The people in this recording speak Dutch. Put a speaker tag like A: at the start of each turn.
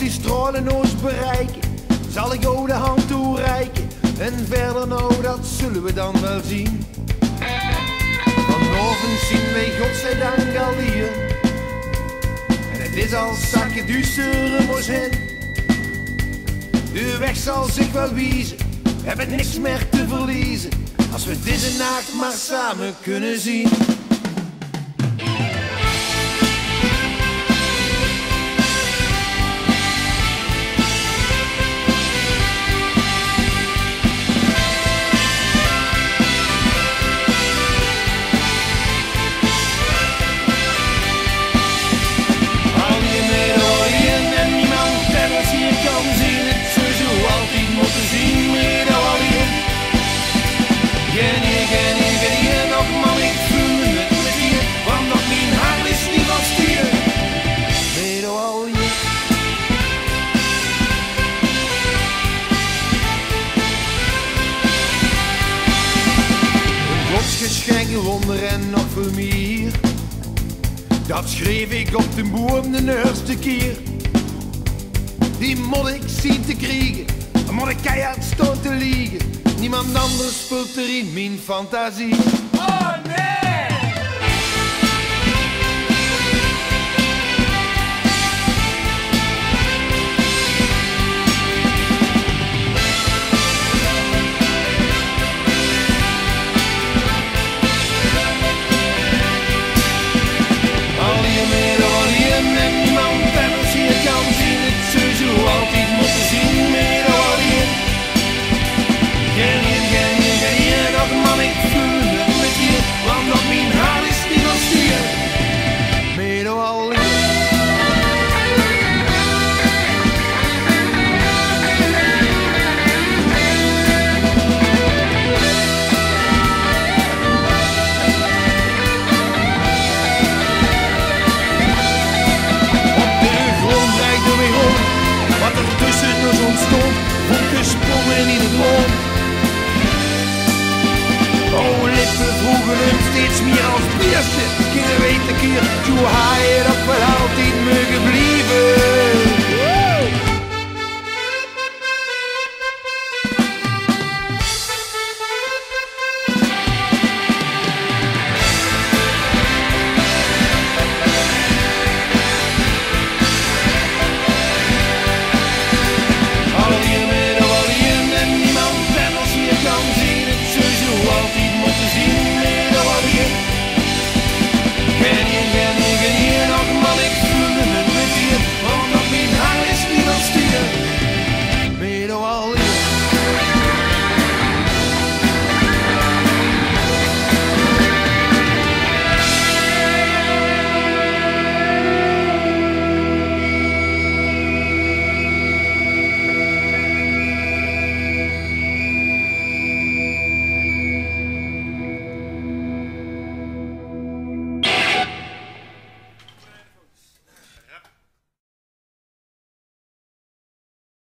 A: die stralen ons bereiken, zal ik jou de hand toereiken. En verder nou, dat zullen we dan wel zien. Vanavond zien wij godzijdank al hier. En het is al zakken duister om ons heen. De weg zal zich wel wiezen, we hebben niks meer te verliezen. Als we deze nacht maar samen kunnen zien. Geschenken, wonder en nog veel meer. Dat schreef ik op de boom de eerste keer. Die moet ik zien te kriegen, dan moet ik keihard staan te liegen. Niemand anders speelt er in mijn fantasie.